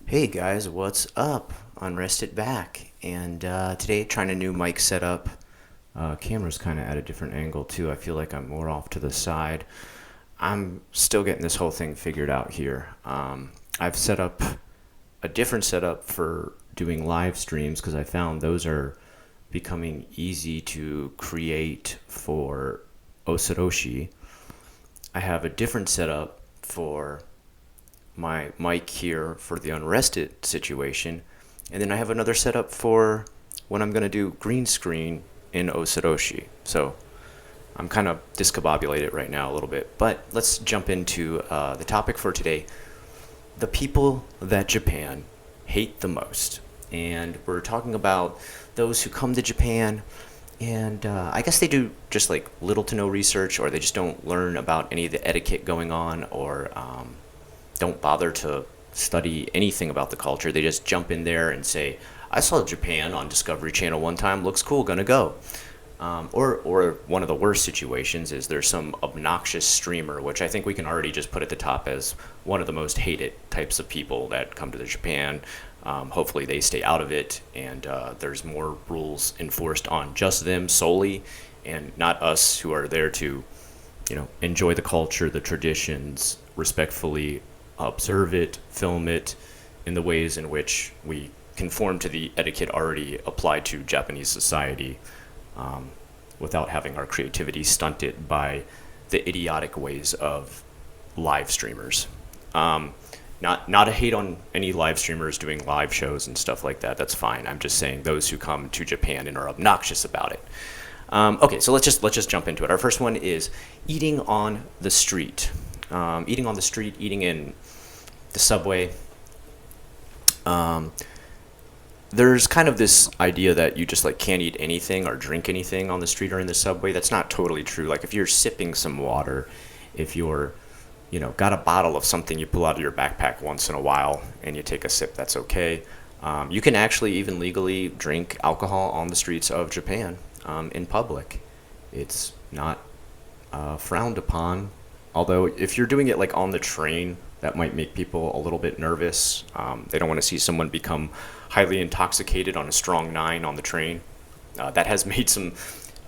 Hey guys, what's up? Unrested back, and today trying a new mic setup. Camera's kind of at a different angle too. I feel like I'm more off to the side. I'm still getting this whole thing figured out here. I've set up a different setup for doing live streams because I found those are becoming easy to create for Osoroshi. I have a different setup for my mic here for the unrested situation, and then I have another setup for when I'm going to do green screen in Osoroshi. So I'm kind of discombobulated right now a little bit, but let's jump into the topic for today: the people that Japan hate the most. And we're talking about those who come to Japan and I guess they do just like little to no research, or they just don't learn about any of the etiquette going on, or don't bother to study anything about the culture. They just jump in there and say, I saw Japan on Discovery Channel one time, looks cool, gonna go. Or one of the worst situations is there's some obnoxious streamer, which I think we can already just put at the top as one of the most hated types of people that come to Japan. Hopefully they stay out of it, and there's more rules enforced on just them solely, and not us who are there to, enjoy the culture, the traditions, respectfully observe it, film it in the ways in which we conform to the etiquette already applied to Japanese society, without having our creativity stunted by the idiotic ways of live streamers. Not a hate on any live streamers doing live shows and stuff like that. That's fine. I'm just saying those who come to Japan and are obnoxious about it. Okay, so let's just jump into it. Our first one is eating on the street. Eating on the street, eating in the subway. There's kind of this idea that you just like can't eat anything or drink anything on the street or in the subway. That's not totally true. Like if you're sipping some water, if you're got a bottle of something you pull out of your backpack once in a while and you take a sip, that's okay. You can actually even legally drink alcohol on the streets of Japan, in public. It's not frowned upon. Although if you're doing it like on the train, that might make people a little bit nervous. They don't want to see someone become highly intoxicated on a strong nine on the train. That has made some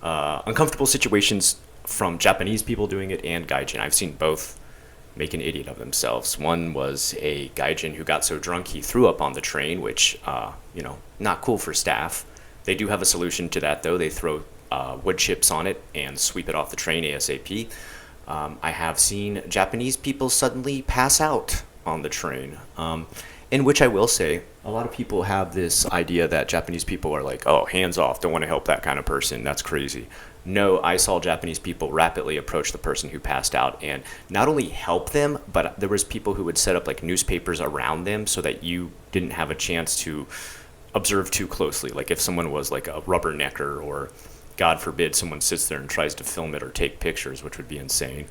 uncomfortable situations from Japanese people doing it and gaijin. I've seen both make an idiot of themselves. One was a gaijin who got so drunk he threw up on the train, which, not cool for staff. They do have a solution to that, though. They throw wood chips on it and sweep it off the train ASAP. I have seen Japanese people suddenly pass out on the train, in which I will say a lot of people have this idea that Japanese people are like, oh, hands off, don't want to help that kind of person. That's crazy. No, I saw Japanese people rapidly approach the person who passed out and not only help them, but there was people who would set up like newspapers around them so that you didn't have a chance to observe too closely. Like if someone was like a rubbernecker, or God forbid someone sits there and tries to film it or take pictures, which would be insane.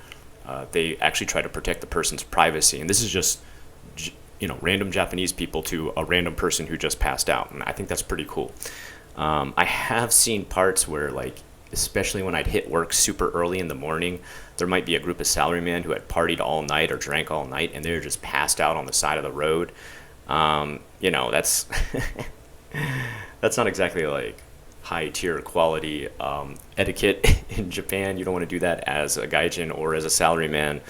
They actually try to protect the person's privacy. And this is just, random Japanese people to a random person who just passed out. And I think that's pretty cool. I have seen parts where, like, especially when I'd hit work super early in the morning, there might be a group of salarymen who had partied all night or drank all night, and they were just passed out on the side of the road. That's that's not exactly like high tier quality etiquette in Japan. You don't want to do that as a gaijin or as a salaryman,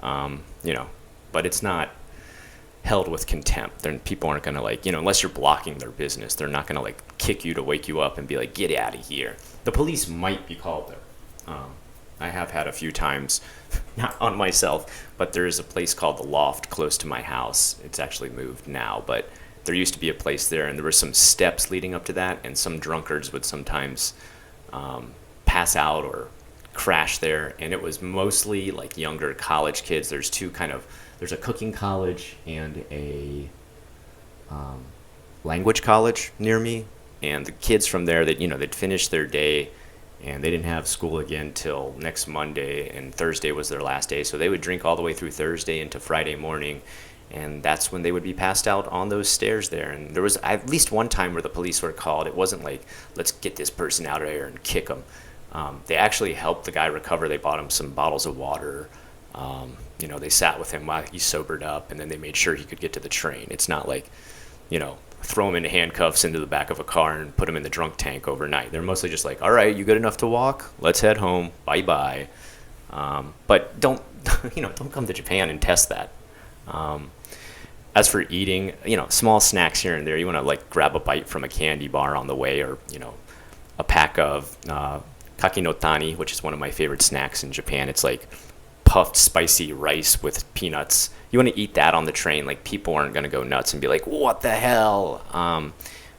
but it's not held with contempt. Then people aren't going to unless you're blocking their business, they're not going to like kick you to wake you up and be like, get out of here. The police might be called though. I have had a few times, not on myself, but there is a place called the Loft close to my house. It's actually moved now, but there used to be a place there, and there were some steps leading up to that, and some drunkards would sometimes pass out or crash there, and it was mostly like younger college kids. There's a cooking college and a language college near me, and the kids from there, they'd finish their day, and they didn't have school again till next Monday, and Thursday was their last day, so they would drink all the way through Thursday into Friday morning. And that's when they would be passed out on those stairs there. And there was at least one time where the police were called. It wasn't like, let's get this person out of here and kick them. They actually helped the guy recover. They bought him some bottles of water, They sat with him while he sobered up, and then they made sure he could get to the train. It's not like, throw him into handcuffs into the back of a car and put him in the drunk tank overnight. They're mostly just like, all right, you good enough to walk? Let's head home. Bye bye. But don't, don't come to Japan and test that. As for eating, small snacks here and there. You want to like grab a bite from a candy bar on the way, or a pack of kakinotani, which is one of my favorite snacks in Japan. It's like puffed spicy rice with peanuts. You want to eat that on the train. Like, people aren't going to go nuts and be like, what the hell?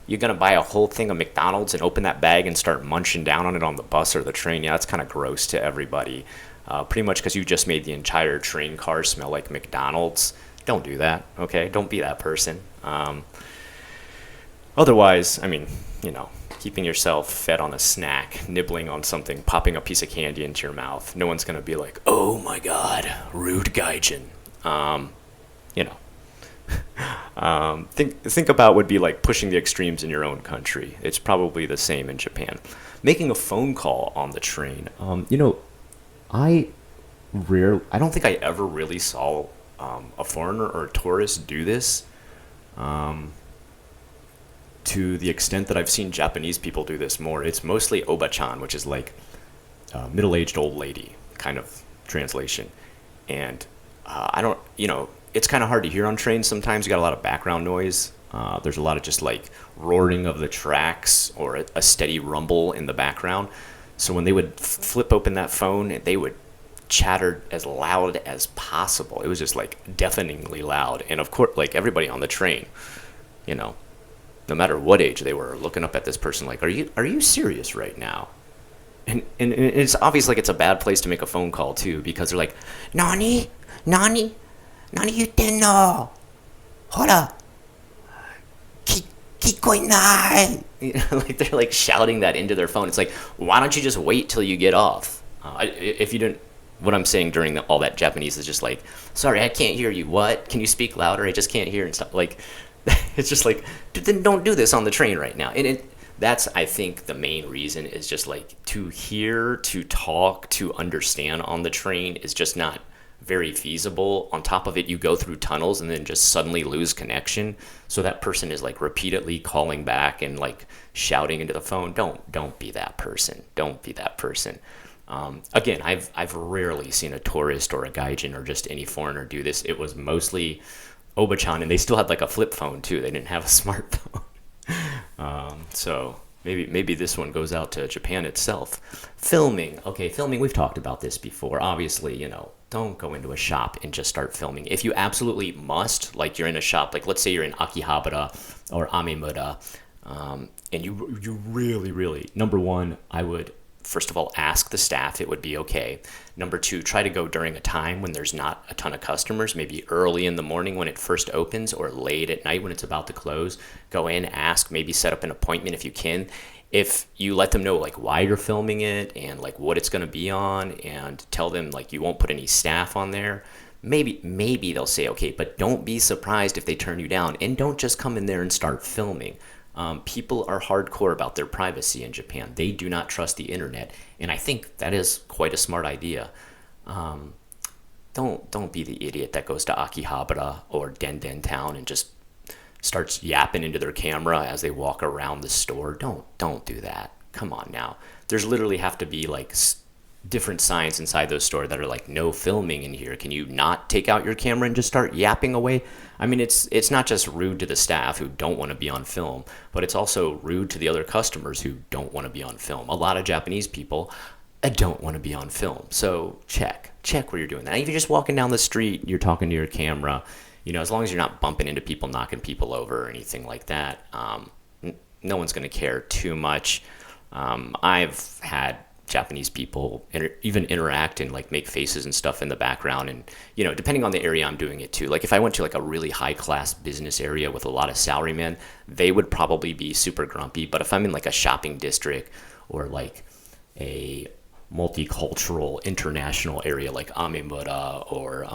You're going to buy a whole thing of McDonald's and open that bag and start munching down on it on the bus or the train. Yeah, that's kind of gross to everybody. Pretty much because you just made the entire train car smell like McDonald's. Don't do that, okay? Don't be that person. Otherwise, keeping yourself fed on a snack, nibbling on something, popping a piece of candy into your mouth, no one's going to be like, oh my god, rude gaijin. Think about would be like pushing the extremes in your own country. It's probably the same in Japan. Making a phone call on the train. I don't think I ever really saw a foreigner or a tourist do this. To the extent that I've seen Japanese people do this more, it's mostly obachan, which is like middle-aged old lady kind of translation. And I don't, it's kind of hard to hear on trains sometimes. You got a lot of background noise. There's a lot of just like roaring of the tracks or a steady rumble in the background. So when they would flip open that phone, they would chatter as loud as possible. It was just like deafeningly loud. And of course, like everybody on the train, no matter what age they were, looking up at this person like, are you serious right now? And it's obvious like it's a bad place to make a phone call too, because they're like, Nani yutten no? Hora, kikoinai. Like they're like shouting that into their phone. It's like, why don't you just wait till you get off? If you didn't, what I'm saying during all that Japanese is just like, sorry, I can't hear you. What? Can you speak louder? I just can't hear and stuff. Like, it's just like, then don't do this on the train right now. And that's, I think, the main reason is just like to hear, to talk, to understand on the train is just not very feasible. On top of it, you go through tunnels and then just suddenly lose connection. So that person is like repeatedly calling back and like shouting into the phone. Don't be that person. Don't be that person. Again, I've rarely seen a tourist or a gaijin or just any foreigner do this. It was mostly obachan, and they still had like a flip phone too. They didn't have a smartphone. So maybe this one goes out to Japan itself. Filming. Okay, filming, we've talked about this before. Obviously, don't go into a shop and just start filming. If you absolutely must, like you're in a shop, like let's say you're in Akihabara or Amemura, and you really, really, number one, I would first of all ask the staff it would be okay. Number two, try to go during a time when there's not a ton of customers, maybe early in the morning when it first opens or late at night when it's about to close. Go in, ask, maybe set up an appointment if you can. If you let them know like why you're filming it and like what it's going to be on, and tell them like you won't put any staff on there, maybe they'll say okay, but don't be surprised if they turn you down, and don't just come in there and start filming. People are hardcore about their privacy in Japan. They do not trust the internet, and I think that is quite a smart idea. Don't be the idiot that goes to Akihabara or Denden Town and just starts yapping into their camera as they walk around the store. Don't do that. Come on now. There's literally have to be like different signs inside those stores that are like, no filming in here. Can you not take out your camera and just start yapping away? I mean, it's not just rude to the staff who don't want to be on film, but it's also rude to the other customers who don't want to be on film. A lot of Japanese people don't want to be on film. So check where you're doing that. If you're just walking down the street, you're talking to your camera, as long as you're not bumping into people, knocking people over or anything like that, no one's going to care too much. I've had Japanese people even interact and like make faces and stuff in the background, and depending on the area I'm doing it to. Like if I went to like a really high class business area with a lot of salarymen, they would probably be super grumpy. But if I'm in like a shopping district or like a multicultural international area like Amemura, or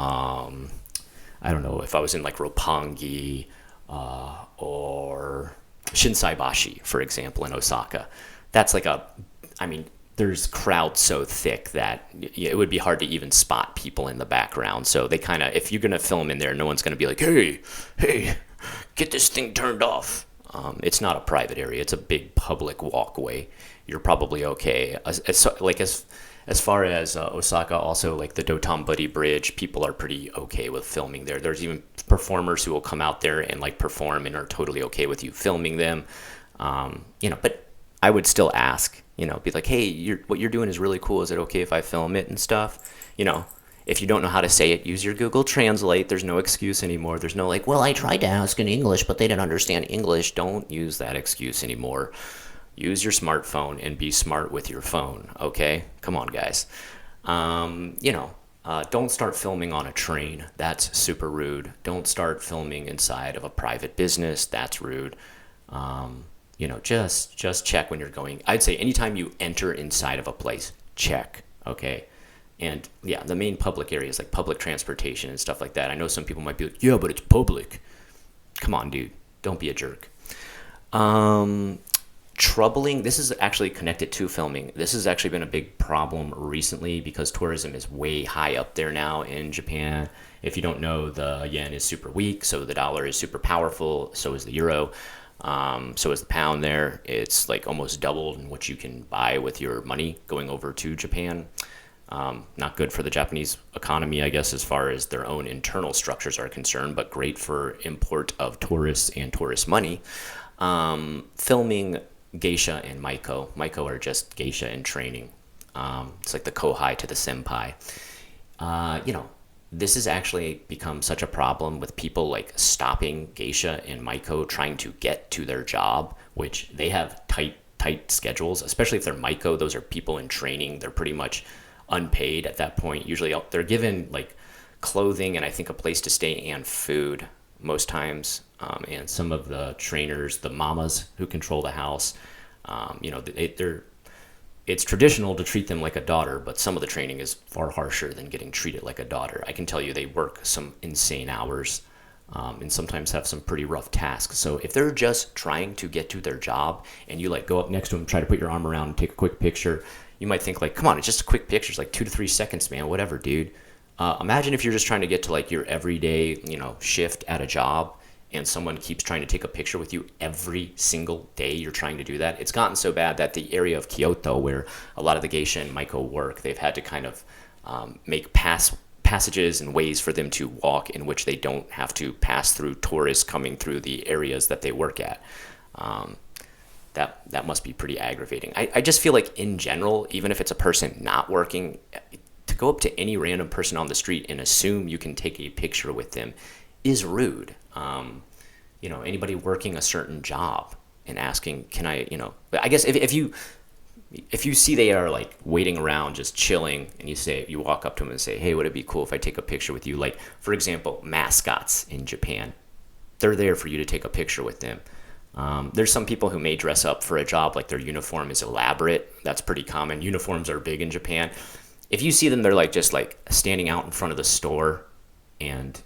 I don't know, if I was in like Roppongi or Shinsaibashi, for example, in Osaka, that's like there's crowds so thick that it would be hard to even spot people in the background. So they kind of, if you're gonna film in there, no one's gonna be like, hey, get this thing turned off. It's not a private area; it's a big public walkway. You're probably okay. As far as Osaka, also like the Dotonbori Bridge, people are pretty okay with filming there. There's even performers who will come out there and like perform and are totally okay with you filming them. But I would still ask, be like, hey, what you're doing is really cool. Is it okay if I film it and stuff? If you don't know how to say it, use your Google Translate. There's no excuse anymore. There's no like, well, I tried to ask in English, but they didn't understand English. Don't use that excuse anymore. Use your smartphone and be smart with your phone, okay? Come on, guys. Don't start filming on a train. That's super rude. Don't start filming inside of a private business. That's rude. Just check when you're going. I'd say anytime you enter inside of a place, check, okay? And yeah, the main public areas like public transportation and stuff like that. I know some people might be like, yeah, but it's public. Come on, dude. Don't be a jerk. Troubling, this is actually connected to filming. This has actually been a big problem recently because tourism is way high up there now in Japan. If you don't know, the yen is super weak, so the dollar is super powerful, so is the euro, so is the pound there. It's like almost doubled in what you can buy with your money going over to Japan. Not good for the Japanese economy, I guess, as far as their own internal structures are concerned, but great for import of tourists and tourist money. Filming geisha and maiko. Maiko are just geisha in training. It's like the kohai to the senpai. This has actually become such a problem with people like stopping geisha and maiko trying to get to their job, which they have tight schedules, especially if they're maiko. Those are people in training. They're pretty much unpaid at that point. Usually they're given like clothing and I think a place to stay and food most times. And some of the trainers, the mamas who control the house, it's traditional to treat them like a daughter, but some of the training is far harsher than getting treated like a daughter. I can tell you they work some insane hours and sometimes have some pretty rough tasks. So if they're just trying to get to their job and you like go up next to them, try to put your arm around and take a quick picture, you might think like, come on, it's just a quick picture. It's like 2 to 3 seconds, man, whatever, dude. Imagine if you're just trying to get to like your everyday, shift at a job and someone keeps trying to take a picture with you every single day you're trying to do that. It's gotten so bad that the area of Kyoto where a lot of the geisha and maiko work, they've had to kind of make passages and ways for them to walk in which they don't have to pass through tourists coming through the areas that they work at. That must be pretty aggravating. I just feel like in general, even if it's a person not working, to go up to any random person on the street and assume you can take a picture with them is rude. Anybody working a certain job and asking, can I, I guess if you see they are like waiting around just chilling and you walk up to them and say, hey, would it be cool if I take a picture with you? Like, for example, mascots in Japan, they're there for you to take a picture with them. There's some people who may dress up for a job, like their uniform is elaborate. That's pretty common. Uniforms are big in Japan. If you see them, they're like just like standing out in front of the store and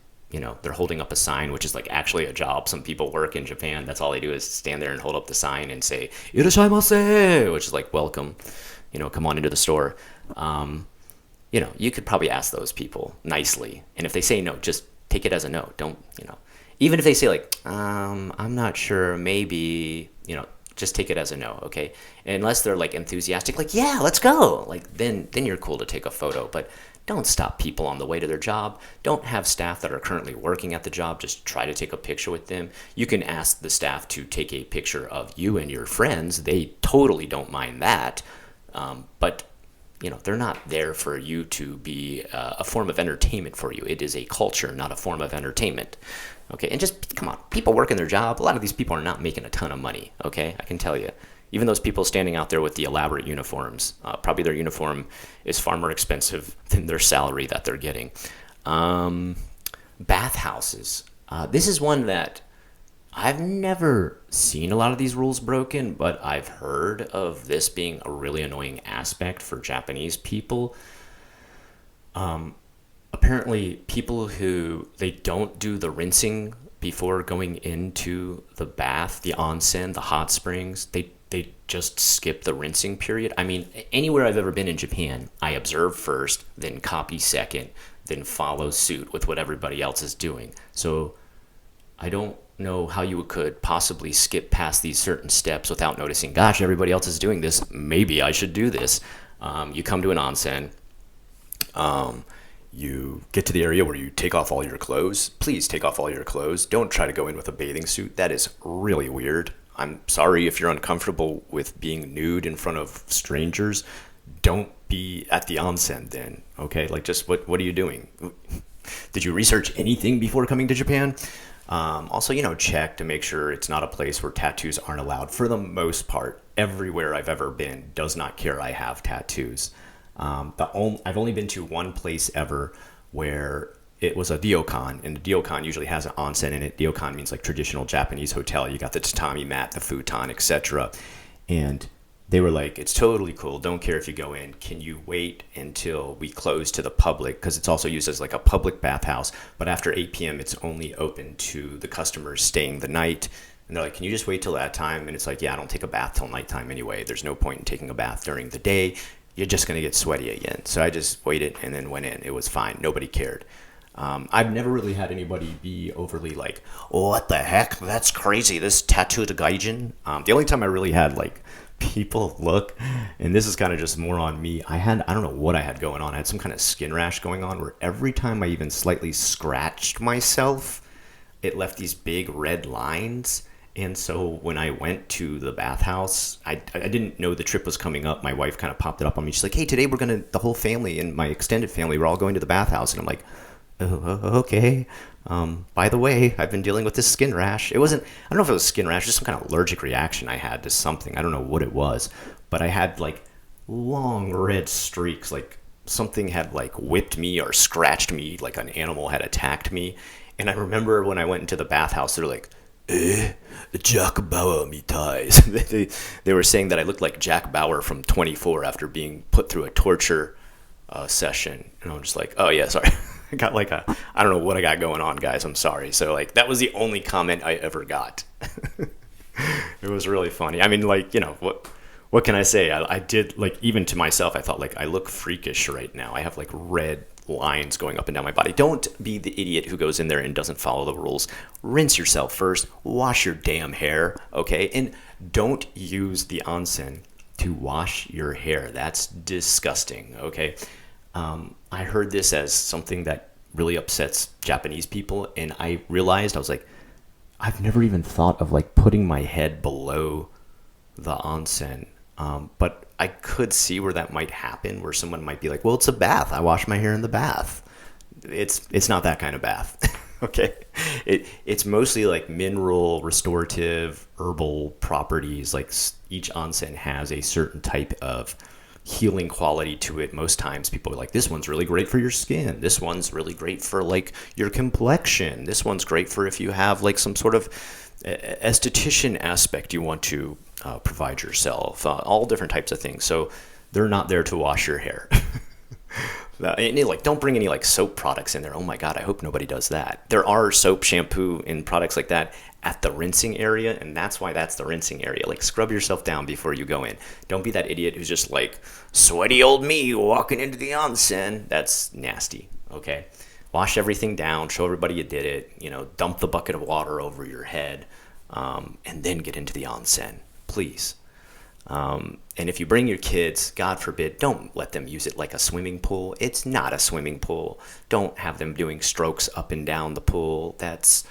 they're holding up a sign, which is like actually a job. Some people work in Japan. That's all they do is stand there and hold up the sign and say, "Irashaimase," which is like welcome, come on into the store. You could probably ask those people nicely. And if they say no, just take it as a no. Don't, even if they say like, I'm not sure, maybe, just take it as a no, okay? And unless they're like enthusiastic, like, yeah, let's go. Like then you're cool to take a photo, but don't stop people on the way to their job. Don't have staff that are currently working at the job just try to take a picture with them. You can ask the staff to take a picture of you and your friends. They totally don't mind that. But they're not there for you to be a form of entertainment for you. It is a culture, not a form of entertainment. Okay, and just, come on, people working their job. A lot of these people are not making a ton of money, okay? I can tell you. Even those people standing out there with the elaborate uniforms, probably their uniform is far more expensive than their salary that they're getting. Bathhouses. This is one that I've never seen a lot of these rules broken, but I've heard of this being a really annoying aspect for Japanese people. Apparently, people who they don't do the rinsing before going into the bath, the onsen, the hot springs, they they just skip the rinsing period. I mean, anywhere I've ever been in Japan, I observe first, then copy second, then follow suit with what everybody else is doing. So I don't know how you could possibly skip past these certain steps without noticing, gosh, everybody else is doing this. Maybe I should do this. You come to an onsen. You get to the area where you take off all your clothes. Please take off all your clothes. Don't try to go in with a bathing suit. That is really weird. I'm sorry if you're uncomfortable with being nude in front of strangers. Don't be at the onsen then, okay? Like, just what are you doing? Did you research anything before coming to Japan? Also, check to make sure it's not a place where tattoos aren't allowed. For the most part, everywhere I've ever been does not care I have tattoos. I've only been to one place ever where it was a ryokan, and the ryokan usually has an onsen in it. Ryokan means like traditional Japanese hotel. You got the tatami mat, the futon, etc. And they were like, it's totally cool. Don't care if you go in. Can you wait until we close to the public? Because it's also used as like a public bathhouse. But after 8 p.m., it's only open to the customers staying the night. And they're like, can you just wait till that time? And it's like, yeah, I don't take a bath till nighttime anyway. There's no point in taking a bath during the day. You're just going to get sweaty again. So I just waited and then went in. It was fine. Nobody cared. I've never really had anybody be overly like, oh, what the heck? That's crazy. This tattooed gaijin. The only time I really had like people look, and this is kind of just more on me, I don't know what I had going on. I had some kind of skin rash going on where every time I even slightly scratched myself, it left these big red lines. And so when I went to the bathhouse, I didn't know the trip was coming up. My wife kind of popped it up on me. She's like, hey, today the whole family and my extended family, we're all going to the bathhouse. And I'm like, oh, okay. By the way, I've been dealing with this skin rash. I don't know if it was skin rash, just some kind of allergic reaction I had to something. I don't know what it was, but I had like long red streaks, like something had like whipped me or scratched me, like an animal had attacked me. And I remember when I went into the bathhouse, they're like, Jack Bauer mitai. They were saying that I looked like Jack Bauer from 24 after being put through a torture session. And I'm just like, oh yeah, sorry. I got like I don't know what I got going on, guys. I'm sorry. So like that was the only comment I ever got. It was really funny. I mean, like, what can I say? I did, like, even to myself, I thought like I look freakish right now. I have like red lines going up and down my body. Don't be the idiot who goes in there and doesn't follow the rules. Rinse yourself first. Wash your damn hair, okay? And don't use the onsen to wash your hair. That's disgusting, okay? I heard this as something that really upsets Japanese people, and I realized, I was like, I've never even thought of like putting my head below the onsen. But I could see where that might happen, where someone might be like, well, it's a bath. I wash my hair in the bath. It's not that kind of bath. Okay. It's mostly like mineral, restorative, herbal properties. Like each onsen has a certain type of healing quality to it. Most times people are like, this one's really great for your skin. This one's really great for like your complexion. This one's great for if you have like some sort of esthetician aspect you want to provide yourself, all different types of things. So they're not there to wash your hair. And like, don't bring any like soap products in there. Oh my God, I hope nobody does that. There are soap, shampoo, and products like that at the rinsing area, and that's why that's the rinsing area. Like, scrub yourself down before you go in. Don't be that idiot who's just like, sweaty old me walking into the onsen. That's nasty, okay? Wash everything down, show everybody you did it, dump the bucket of water over your head, and then get into the onsen, please. And if you bring your kids, God forbid, don't let them use it like a swimming pool. It's not a swimming pool. Don't have them doing strokes up and down the pool. That's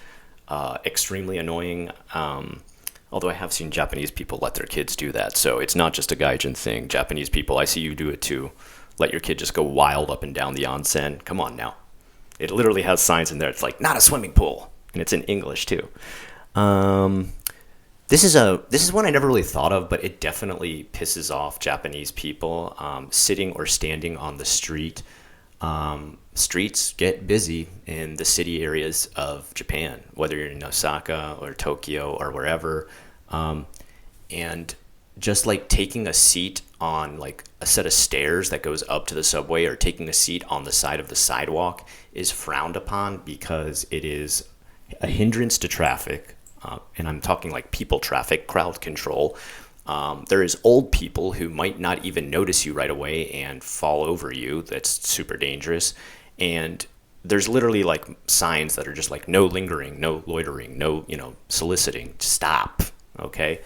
extremely annoying. Although I have seen Japanese people let their kids do that. So it's not just a gaijin thing. Japanese people, I see you do it too. Let your kid just go wild up and down the onsen. Come on now. It literally has signs in there. It's like, not a swimming pool. And it's in English too. This is one I never really thought of, but it definitely pisses off Japanese people. Sitting or standing on the street. Streets get busy in the city areas of Japan, whether you're in Osaka or Tokyo or wherever. And just like taking a seat on like a set of stairs that goes up to the subway, or taking a seat on the side of the sidewalk, is frowned upon because it is a hindrance to traffic. And I'm talking like people traffic, crowd control. There is old people who might not even notice you right away and fall over you. That's super dangerous. And there's literally like signs that are just like no lingering, no loitering, no, soliciting. Stop. Okay.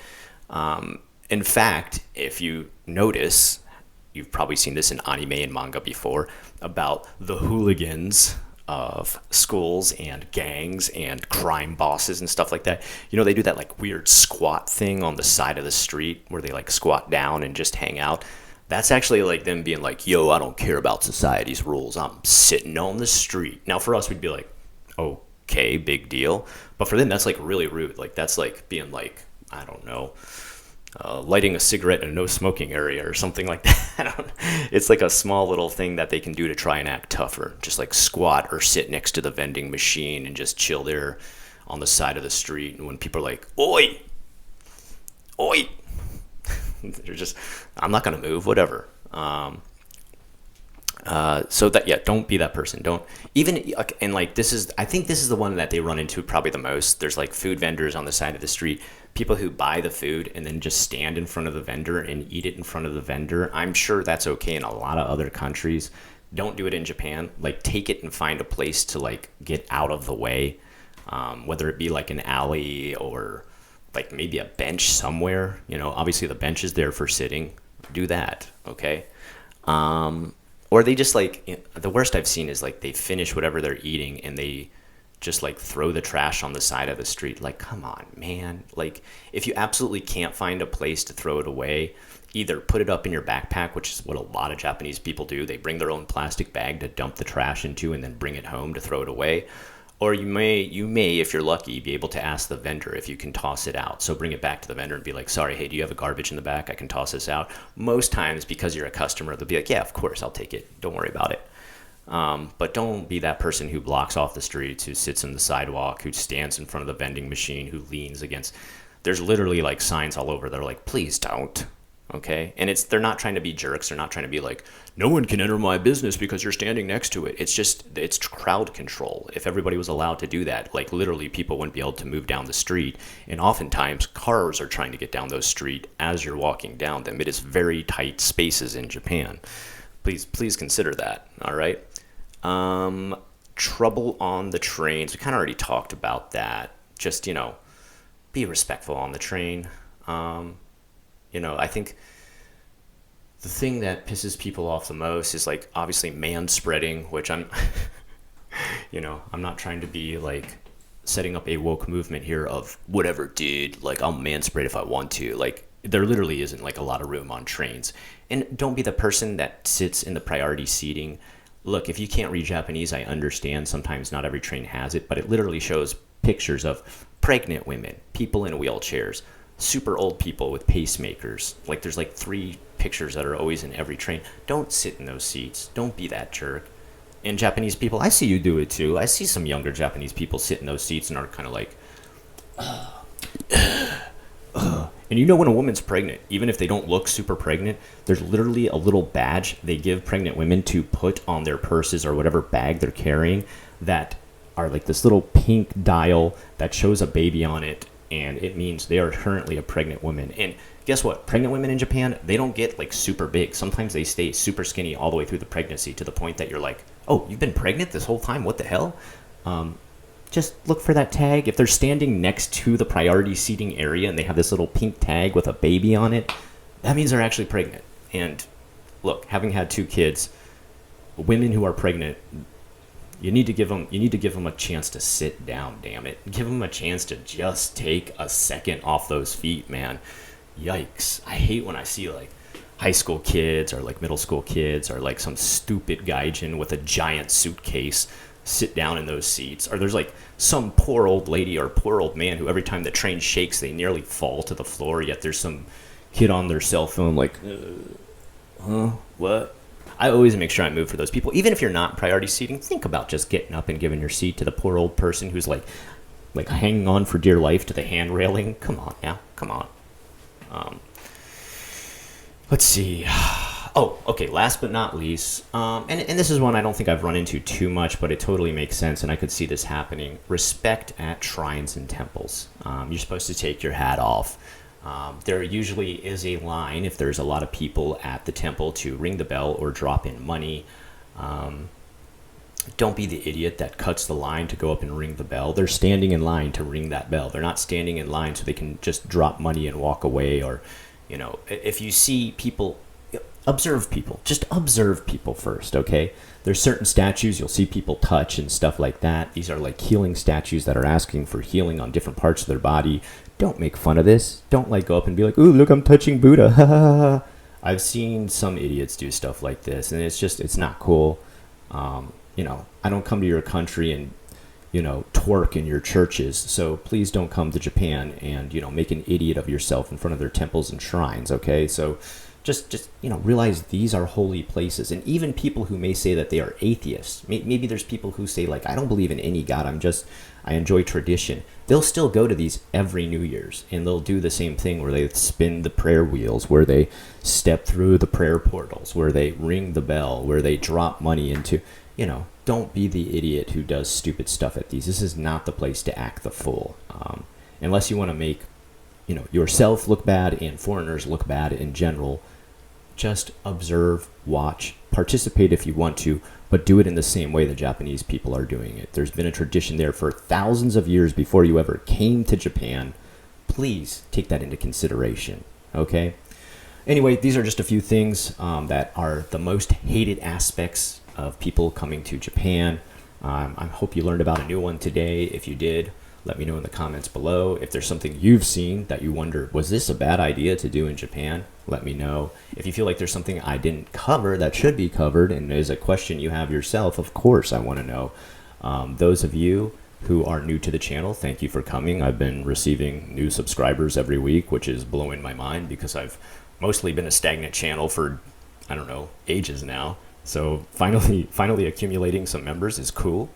In fact, if you notice, you've probably seen this in anime and manga before, about the hooligans of schools and gangs and crime bosses and stuff like that. They do that like weird squat thing on the side of the street where they like squat down and just hang out. That's actually like them being like, yo, I don't care about society's rules. I'm sitting on the street. Now for us, we'd be like, okay, big deal. But for them, that's like really rude. Like that's like being like, I don't know, lighting a cigarette in a no smoking area or something like that. It's like a small little thing that they can do to try and act tougher. Just like squat or sit next to the vending machine and just chill there on the side of the street. And when people are like, oi, oi, they're just, I'm not going to move, whatever. So that, yeah, don't be that person. Don't even, and like, I think this is the one that they run into probably the most. There's like food vendors on the side of the street, people who buy the food and then just stand in front of the vendor and eat it in front of the vendor. I'm sure that's okay in a lot of other countries. Don't do it in Japan. Like, take it and find a place to like get out of the way. Whether it be like an alley or like maybe a bench somewhere, obviously the bench is there for sitting. Do that. Okay. Or they just like, the worst I've seen is like they finish whatever they're eating and they just like throw the trash on the side of the street. Like, come on, man. Like, if you absolutely can't find a place to throw it away, either put it up in your backpack, which is what a lot of Japanese people do. They bring their own plastic bag to dump the trash into and then bring it home to throw it away. Or you may, if you're lucky, be able to ask the vendor if you can toss it out. So bring it back to the vendor and be like, sorry, hey, do you have a garbage in the back? I can toss this out. Most times, because you're a customer, they'll be like, yeah, of course, I'll take it. Don't worry about it. But don't be that person who blocks off the streets, who sits on the sidewalk, who stands in front of the vending machine, who leans against. There's literally like signs all over that are like, please don't. Okay. And they're not trying to be jerks. They're not trying to be like, no one can enter my business because you're standing next to it. It's crowd control. If everybody was allowed to do that, like literally people wouldn't be able to move down the street. And oftentimes cars are trying to get down those street as you're walking down them. It is very tight spaces in Japan. Please consider that. All right. Trouble on the trains. We kind of already talked about that. Just, be respectful on the train. I think the thing that pisses people off the most is like obviously man-spreading, which I'm not trying to be like setting up a woke movement here of whatever, dude, like I'll man-spread if I want to. Like there literally isn't like a lot of room on trains. And don't be the person that sits in the priority seating. Look, if you can't read Japanese, I understand. Sometimes not every train has it, but it literally shows pictures of pregnant women, people in wheelchairs, super old people with pacemakers. Like there's like 3 pictures that are always in every train. Don't sit in those seats. Don't be that jerk. And Japanese people, I see you do it too. I see some younger Japanese people sit in those seats and are kind of like, and when a woman's pregnant, even if they don't look super pregnant, there's literally a little badge they give pregnant women to put on their purses or whatever bag they're carrying that are like this little pink dial that shows a baby on it, and it means they are currently a pregnant woman. And guess what? Pregnant women in Japan, they don't get like super big. Sometimes they stay super skinny all the way through the pregnancy to the point that you're like, oh, you've been pregnant this whole time? What the hell? Just look for that tag. If they're standing next to the priority seating area and they have this little pink tag with a baby on it, that means they're actually pregnant. And look, having had 2 kids, women who are pregnant, you need to give them a chance to sit down, damn it. Give them a chance to just take a second off those feet, man. Yikes. I hate when I see like high school kids or like middle school kids or like some stupid gaijin with a giant suitcase sit down in those seats, or there's like some poor old lady or poor old man who every time the train shakes they nearly fall to the floor, yet there's some kid on their cell phone like what. I always make sure I move for those people. Even if you're not priority seating, think about just getting up and giving your seat to the poor old person who's like hanging on for dear life to the hand railing. Come on now, come on. Let's see. Oh, okay, last but not least, and this is one I don't think I've run into too much, but it totally makes sense, and I could see this happening. Respect at shrines and temples. You're supposed to take your hat off. There usually is a line if there's a lot of people at the temple to ring the bell or drop in money. Don't be the idiot that cuts the line to go up and ring the bell. They're standing in line to ring that bell. They're not standing in line so they can just drop money and walk away. Or, if you see people, observe people. Just observe people first, okay? There's certain statues you'll see people touch and stuff like that. These are like healing statues that are asking for healing on different parts of their body. Don't make fun of this. Don't go up and be like, ooh, look, I'm touching Buddha. I've seen some idiots do stuff like this, and it's not cool. I don't come to your country and, twerk in your churches. So please don't come to Japan and, make an idiot of yourself in front of their temples and shrines. Okay. So just realize these are holy places. And even people who may say that they are atheists, maybe there's people who say like, I don't believe in any God. I enjoy tradition. They'll still go to these every New Year's, and they'll do the same thing where they spin the prayer wheels, where they step through the prayer portals, where they ring the bell, where they drop money into, don't be the idiot who does stupid stuff at these. This is not the place to act the fool. Unless you want to make, yourself look bad and foreigners look bad in general. Just observe, watch, participate if you want to, but do it in the same way the Japanese people are doing it. There's been a tradition there for thousands of years before you ever came to Japan. Please take that into consideration, okay? Anyway, these are just a few things that are the most hated aspects of people coming to Japan. I hope you learned about a new one today. If you did, let me know in the comments below. If there's something you've seen that you wonder, was this a bad idea to do in Japan? Let me know. If you feel like there's something I didn't cover that should be covered and is a question you have yourself, of course I want to know. Those of you who are new to the channel, thank you for coming. I've been receiving new subscribers every week, which is blowing my mind because I've mostly been a stagnant channel for, I don't know, ages now. So finally accumulating some members is cool.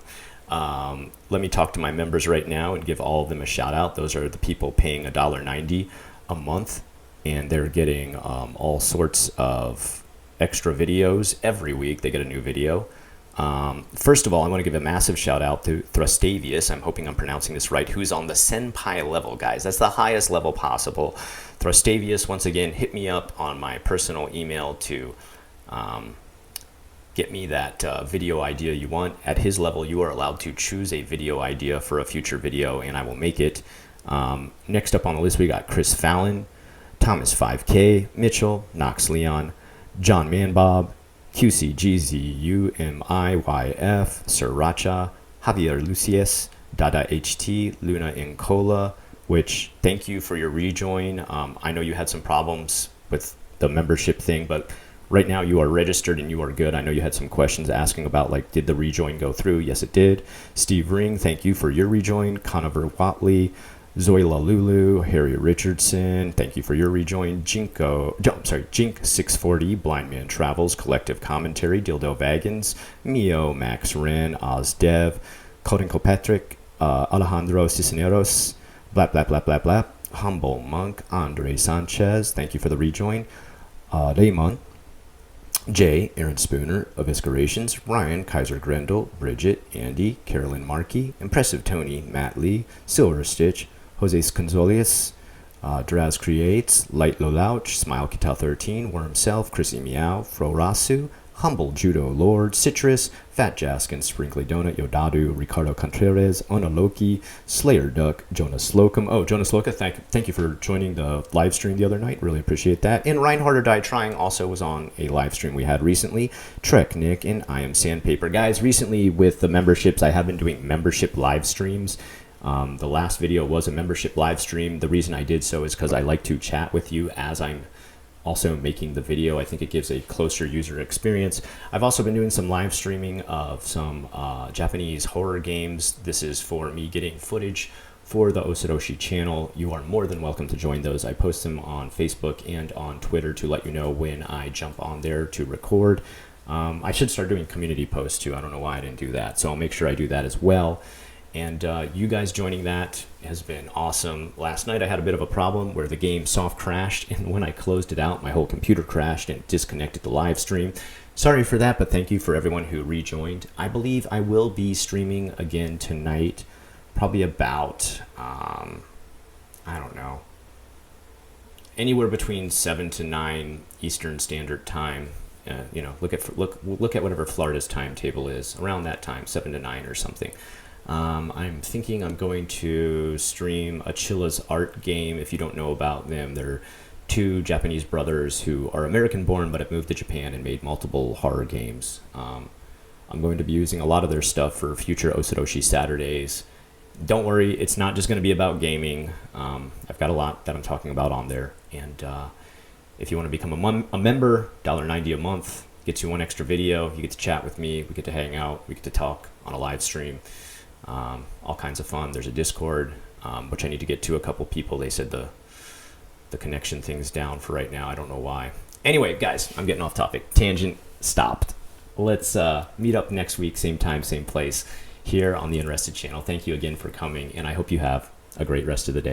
Let me talk to my members right now and give all of them a shout out. Those are the people paying $1.90 a month, and they're getting all sorts of extra videos every week. They get a new video. First of all, I want to give a massive shout out to Thrustavius. I'm hoping I'm pronouncing this right, who's on the Senpai level, guys. That's the highest level possible. Thrustavius, once again, hit me up on my personal email to get me that video idea you want. At his level, you are allowed to choose a video idea for a future video, and I will make it. Next up on the list, we got Chris Fallon, Thomas 5K, Mitchell, Knox Leon, John Manbob, QCGZUMIYF, Sriracha, Javier Lucius, Dada HT, Luna Incola, which thank you for your rejoin. I know you had some problems with the membership thing, but right now you are registered and you are good. I know you had some questions asking about like, did the rejoin go through? Yes, it did. Steve Ring, thank you for your rejoin. Conover Watley, Zoila Lulu, Harry Richardson, thank you for your rejoin. Jink 640, Blind Man Travels, Collective Commentary, Dildo Vagans, Mio, Max Ren, Oz Dev, Kodenko Patrick, Alejandro Cisneros, blah blah blah blah blah, Humble Monk, Andre Sanchez, thank you for the rejoin. Raymond, Jay, Aaron Spooner, Eviscerations, Ryan, Kaiser Grendel, Bridget, Andy, Carolyn Markey, Impressive Tony, Matt Lee, Silver Stitch, Jose Sconzolius, Draz Creates, Light Lolouch, Smile Kita 13, Worm Self, Chrissy Meow, Frorasu, Humble Judo Lord, Citrus, Fat Jaskin, Sprinkly Donut, Yodadu, Ricardo Contreras, Ona Loki, Slayer Duck, Jonas Slocum. Oh, Jonas Slocum, thank you for joining the live stream the other night. Really appreciate that. And Reinhardt Died Trying also was on a live stream we had recently. Trek Nick and I Am Sandpaper. Guys, recently with the memberships, I have been doing membership live streams. The last video was a membership live stream. The reason I did so is because I like to chat with you as I'm also making the video. I think it gives a closer user experience. I've also been doing some live streaming of some Japanese horror games. This is for me getting footage for the Osoroshi channel. You are more than welcome to join those. I post them on Facebook and on Twitter to let you know when I jump on there to record. I should start doing community posts too. I don't know why I didn't do that. So I'll make sure I do that as well. And you guys joining that has been awesome. Last night I had a bit of a problem where the game soft crashed, and when I closed it out, my whole computer crashed and disconnected the live stream. Sorry for that, but thank you for everyone who rejoined. I believe I will be streaming again tonight, probably about, I don't know, anywhere between 7 to 9 Eastern Standard Time. Look at whatever Florida's timetable is around that time, 7 to 9 or something. I'm thinking I'm going to stream Achilla's Art Game. If you don't know about them, they're two Japanese brothers who are American born but have moved to Japan and made multiple horror games. I'm going to be using a lot of their stuff for future Osoroshi Saturdays. Don't worry, it's not just going to be about gaming. I've got a lot that I'm talking about on there. And if you want to become a member, $1.90 a month gets you one extra video. You get to chat with me. We get to hang out. We get to talk on a live stream. All kinds of fun. There's a Discord, which I need to get to a couple people. They said the connection thing's down for right now. I don't know why. Anyway, guys, I'm getting off topic. Tangent stopped. Let's meet up next week, same time, same place, here on the Unrested channel. Thank you again for coming, and I hope you have a great rest of the day.